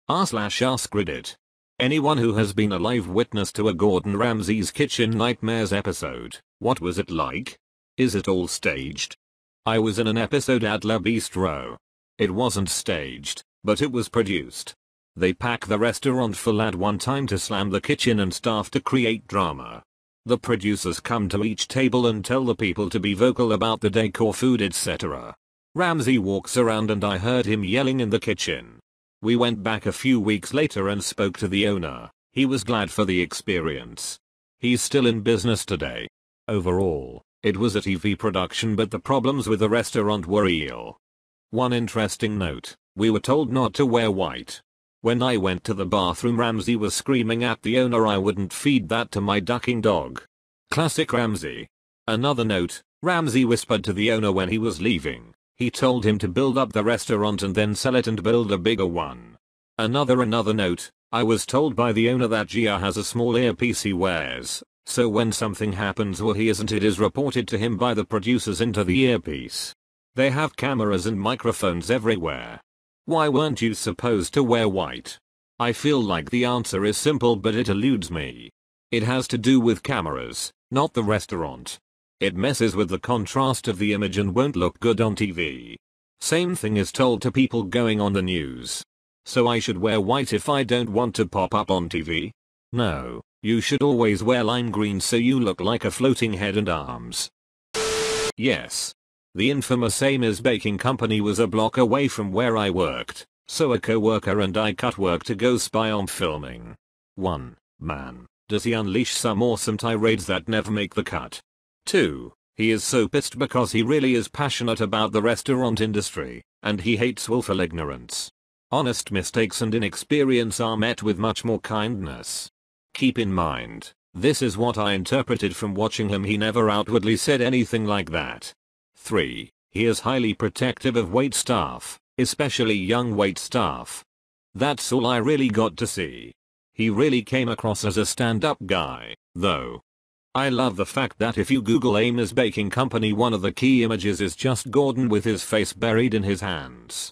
r/AskReddit. Anyone who has been a live witness to a Gordon Ramsay's Kitchen Nightmares episode, what was it like? Is it all staged? I was in an episode at Le Bistro. It wasn't staged, but it was produced. They pack the restaurant full at one time to slam the kitchen and staff to create drama. The producers come to each table and tell the people to be vocal about the decor, food, etc. Ramsay walks around and I heard him yelling in the kitchen. We went back a few weeks later and spoke to the owner. He was glad for the experience. He's still in business today. Overall, it was a TV production, but the problems with the restaurant were real. One interesting note, we were told not to wear white. When I went to the bathroom, Ramsay was screaming at the owner I wouldn't feed that to my ducking dog. Classic Ramsay. Another note, Ramsay whispered to the owner when he was leaving. He told him to build up the restaurant and then sell it and build a bigger one. Another note, I was told by the owner that Gia has a small earpiece he wears, so when something happens or he isn't, it is reported to him by the producers into the earpiece. They have cameras and microphones everywhere. Why weren't you supposed to wear white? I feel like the answer is simple, but it eludes me. It has to do with cameras, not the restaurant. It messes with the contrast of the image and won't look good on TV. Same thing is told to people going on the news. So I should wear white if I don't want to pop up on TV? No, you should always wear lime green so you look like a floating head and arms. Yes. The infamous Amy's Baking Company was a block away from where I worked, so a co-worker and I cut work to go spy on filming. 1. Man, does he unleash some awesome tirades that never make the cut. 2. He is so pissed because he really is passionate about the restaurant industry, and he hates willful ignorance. Honest mistakes and inexperience are met with much more kindness. Keep in mind, this is what I interpreted from watching him. He never outwardly said anything like that. 3. He is highly protective of wait staff, especially young wait staff. That's all I really got to see. He really came across as a stand-up guy, though. I love the fact that if you Google Amy's Baking Company, one of the key images is just Gordon with his face buried in his hands.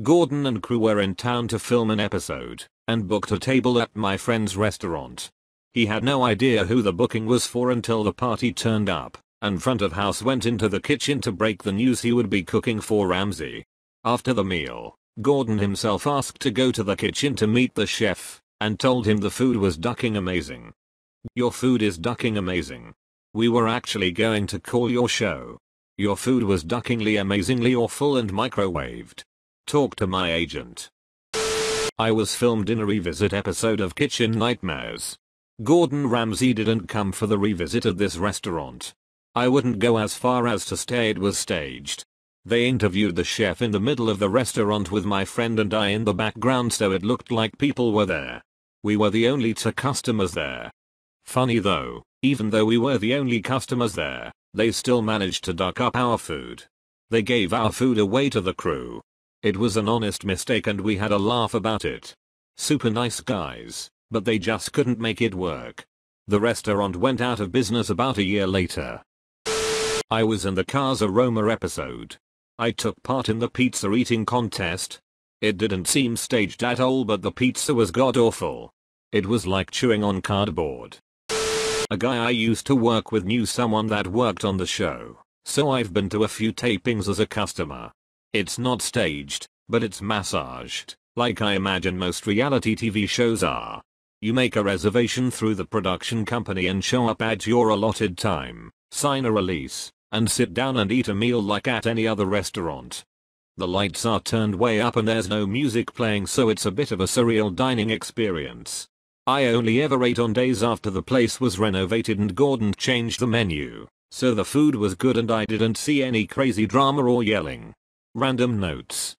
Gordon and crew were in town to film an episode, and booked a table at my friend's restaurant. He had no idea who the booking was for until the party turned up, and front of house went into the kitchen to break the news he would be cooking for Ramsay. After the meal, Gordon himself asked to go to the kitchen to meet the chef, and told him the food was ducking amazing. Your food is ducking amazing. We were actually going to call your show. Your food was duckingly amazingly awful and microwaved. Talk to my agent. I was filmed in a revisit episode of Kitchen Nightmares. Gordon Ramsay didn't come for the revisit of this restaurant. I wouldn't go as far as to say it was staged. They interviewed the chef in the middle of the restaurant with my friend and I in the background, so it looked like people were there. We were the only 2 customers there. Funny though, even though we were the only customers there, they still managed to duck up our food. They gave our food away to the crew. It was an honest mistake and we had a laugh about it. Super nice guys, but they just couldn't make it work. The restaurant went out of business about a year later. I was in the Casa Roma episode. I took part in the pizza eating contest. It didn't seem staged at all, but the pizza was god awful. It was like chewing on cardboard. A guy I used to work with knew someone that worked on the show, so I've been to a few tapings as a customer. It's not staged, but it's massaged, like I imagine most reality TV shows are. You make a reservation through the production company and show up at your allotted time, sign a release, and sit down and eat a meal like at any other restaurant. The lights are turned way up and there's no music playing, so it's a bit of a surreal dining experience. I only ever ate on days after the place was renovated and Gordon changed the menu, so the food was good and I didn't see any crazy drama or yelling. Random notes.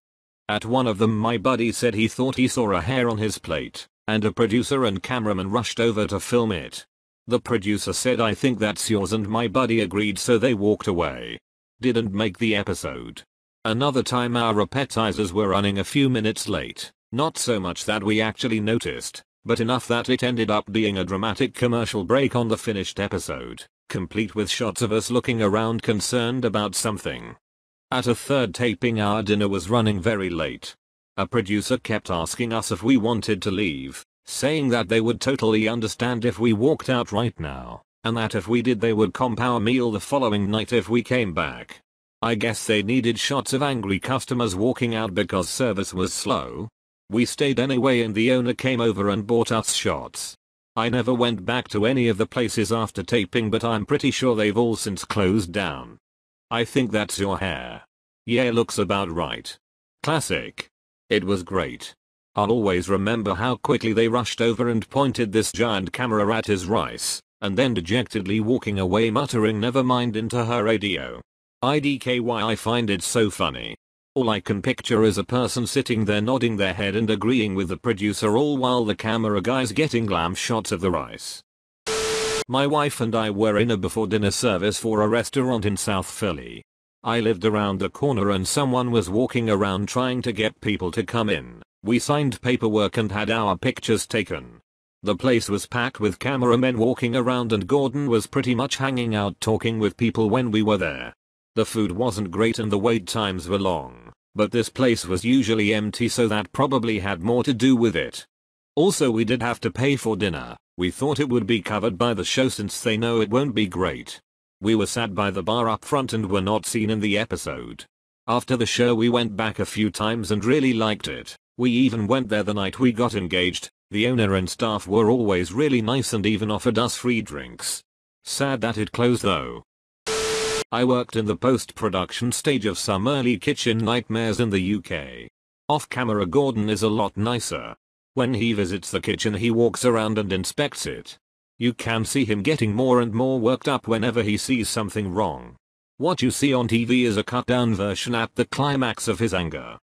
At one of them my buddy said he thought he saw a hair on his plate, and a producer and cameraman rushed over to film it. The producer said, "I think that's yours," and my buddy agreed, so they walked away. Didn't make the episode. Another time our appetizers were running a few minutes late, not so much that we actually noticed, but enough that it ended up being a dramatic commercial break on the finished episode, complete with shots of us looking around concerned about something. At a third taping our dinner was running very late. A producer kept asking us if we wanted to leave, saying that they would totally understand if we walked out right now, and that if we did they would comp our meal the following night if we came back. I guess they needed shots of angry customers walking out because service was slow. We stayed anyway and the owner came over and bought us shots. I never went back to any of the places after taping, but I'm pretty sure they've all since closed down. I think that's your hair. Yeah, looks about right. Classic. It was great. I'll always remember how quickly they rushed over and pointed this giant camera at his rice, and then dejectedly walking away muttering never mind into her radio. IDKY, I find it so funny. All I can picture is a person sitting there nodding their head and agreeing with the producer, all while the camera guy's getting glam shots of the rice. My wife and I were in a before dinner service for a restaurant in South Philly. I lived around the corner and someone was walking around trying to get people to come in. We signed paperwork and had our pictures taken. The place was packed with cameramen walking around and Gordon was pretty much hanging out talking with people when we were there. The food wasn't great and the wait times were long, but this place was usually empty, so that probably had more to do with it. Also, we did have to pay for dinner. We thought it would be covered by the show since they know it won't be great. We were sat by the bar up front and were not seen in the episode. After the show we went back a few times and really liked it. We even went there the night we got engaged. The owner and staff were always really nice and even offered us free drinks. Sad that it closed though. I worked in the post-production stage of some early Kitchen Nightmares in the UK. Off camera Gordon is a lot nicer. When he visits the kitchen he walks around and inspects it. You can see him getting more and more worked up whenever he sees something wrong. What you see on TV is a cut down version at the climax of his anger.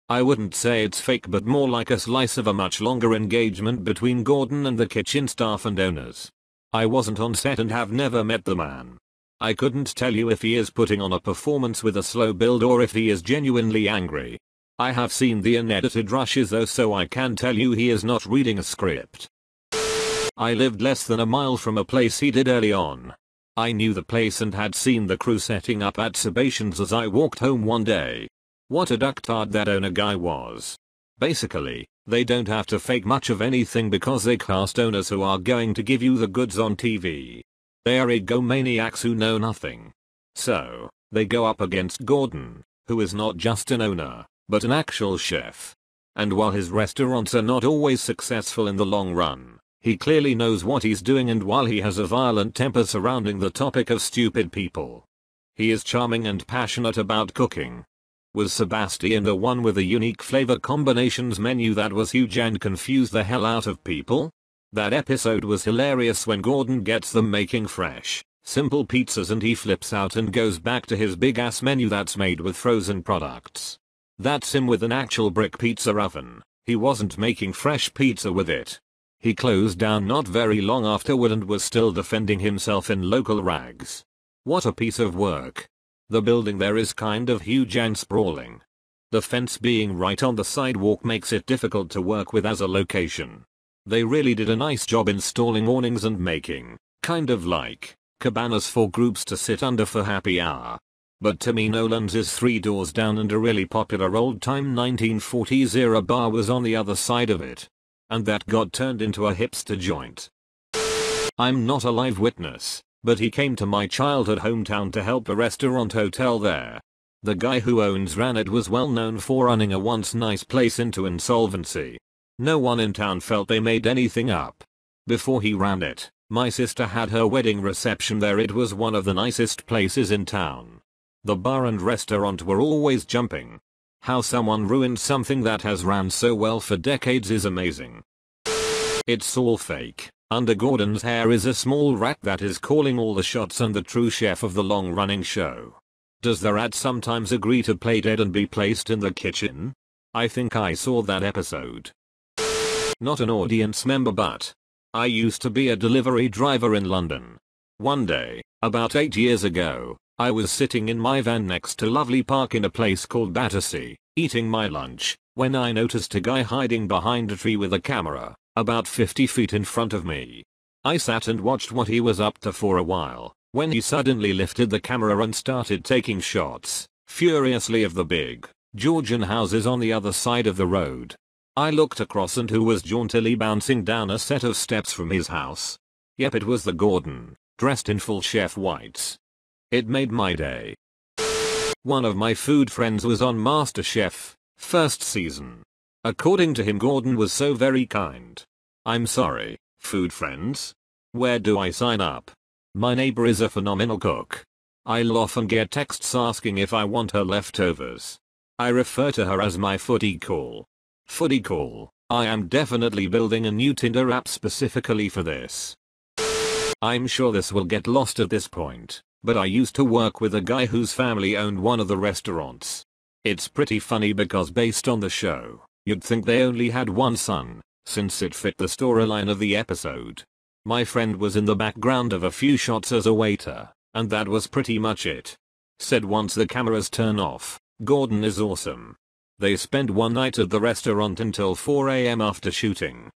I wouldn't say it's fake, but more like a slice of a much longer engagement between Gordon and the kitchen staff and owners. I wasn't on set and have never met the man. I couldn't tell you if he is putting on a performance with a slow build or if he is genuinely angry. I have seen the unedited rushes though, so I can tell you he is not reading a script. I lived less than a mile from a place he did early on. I knew the place and had seen the crew setting up at Sebastian's as I walked home one day. What a ducktard that owner guy was. Basically, they don't have to fake much of anything because they cast owners who are going to give you the goods on TV. They are egomaniacs who know nothing. So, they go up against Gordon, who is not just an owner, but an actual chef. And while his restaurants are not always successful in the long run, he clearly knows what he's doing, and while he has a violent temper surrounding the topic of stupid people, he is charming and passionate about cooking. Was Sebastian the one with a unique flavor combinations menu that was huge and confused the hell out of people? That episode was hilarious when Gordon gets them making fresh, simple pizzas and he flips out and goes back to his big ass menu that's made with frozen products. That's him with an actual brick pizza oven. He wasn't making fresh pizza with it. He closed down not very long afterward and was still defending himself in local rags. What a piece of work. The building there is kind of huge and sprawling. The fence being right on the sidewalk makes it difficult to work with as a location. They really did a nice job installing awnings and making, kind of like, cabanas for groups to sit under for happy hour. But to me Nolan's is 3 doors down and a really popular old-time 1940s era bar was on the other side of it. And that got turned into a hipster joint. I'm not a live witness, but he came to my childhood hometown to help a restaurant hotel there. The guy who ran it was well known for running a once nice place into insolvency. No one in town felt they made anything up. Before he ran it, my sister had her wedding reception there. It was one of the nicest places in town. The bar and restaurant were always jumping. How someone ruined something that has ran so well for decades is amazing. It's all fake. Under Gordon's hair is a small rat that is calling all the shots and the true chef of the long-running show. Does the rat sometimes agree to play dead and be placed in the kitchen? I think I saw that episode. Not an audience member, but I used to be a delivery driver in London. One day, about 8 years ago, I was sitting in my van next to Lovely Park in a place called Battersea, eating my lunch, when I noticed a guy hiding behind a tree with a camera, about 50 feet in front of me. I sat and watched what he was up to for a while, when he suddenly lifted the camera and started taking shots, furiously of the big Georgian houses on the other side of the road. I looked across and who was jauntily bouncing down a set of steps from his house? Yep, it was the Gordon, dressed in full chef whites. It made my day. One of my food friends was on MasterChef, first season. According to him, Gordon was so very kind. I'm sorry, food friends? Where do I sign up? My neighbor is a phenomenal cook. I'll often get texts asking if I want her leftovers. I refer to her as my footy call. Footy call. I am definitely building a new Tinder app specifically for this. I'm sure this will get lost at this point, but I used to work with a guy whose family owned one of the restaurants. It's pretty funny because based on the show, you'd think they only had one son, since it fit the storyline of the episode. My friend was in the background of a few shots as a waiter, and that was pretty much it. Said once the cameras turn off, Gordon is awesome. They spend one night at the restaurant until 4 AM after shooting.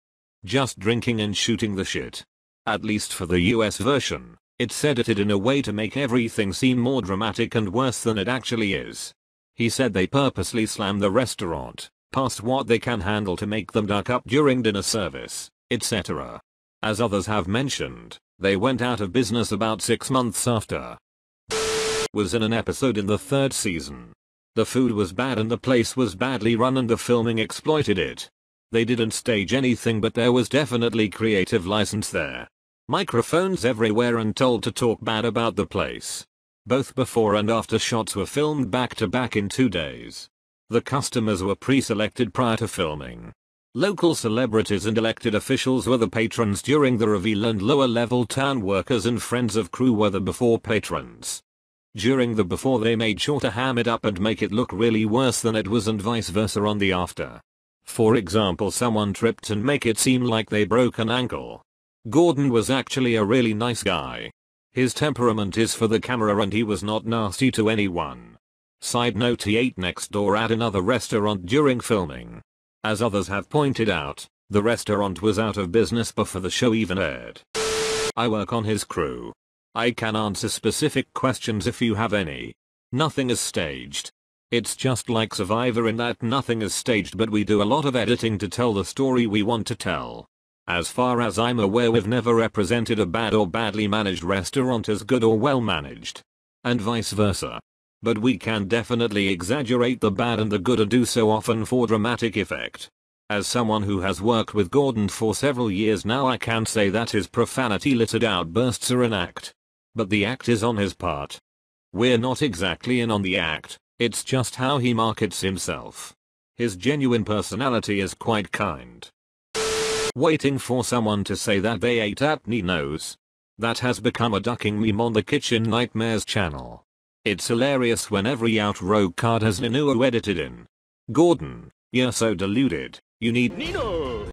Just drinking and shooting the shit. At least for the US version, it's edited in a way to make everything seem more dramatic and worse than it actually is. He said they purposely slam the restaurant past what they can handle to make them duck up during dinner service, etc. As others have mentioned, they went out of business about 6 months after. Was in an episode in the 3rd season. The food was bad and the place was badly run and the filming exploited it. They didn't stage anything, but there was definitely creative license there. Microphones everywhere and told to talk bad about the place. Both before and after shots were filmed back to back in 2 days. The customers were pre-selected prior to filming. Local celebrities and elected officials were the patrons during the reveal, and lower level town workers and friends of crew were the before patrons. During the before they made sure to ham it up and make it look really worse than it was, and vice versa on the after. For example, someone tripped and make it seem like they broke an ankle. Gordon was actually a really nice guy. His temperament is for the camera and he was not nasty to anyone. Side note, he ate next door at another restaurant during filming. As others have pointed out, the restaurant was out of business before the show even aired. I work on his crew. I can answer specific questions if you have any. Nothing is staged. It's just like Survivor in that nothing is staged, but we do a lot of editing to tell the story we want to tell. As far as I'm aware, we've never represented a bad or badly managed restaurant as good or well managed. And vice versa. But we can definitely exaggerate the bad and the good, and do so often for dramatic effect. As someone who has worked with Gordon for several years now, I can say that his profanity-littered outbursts are an act. But the act is on his part. We're not exactly in on the act, it's just how he markets himself. His genuine personality is quite kind. Waiting for someone to say that they ate at Nino's. That has become a ducking meme on the Kitchen Nightmares channel. It's hilarious when every out rogue card has Nino edited in. Gordon, you're so deluded, you need Nino.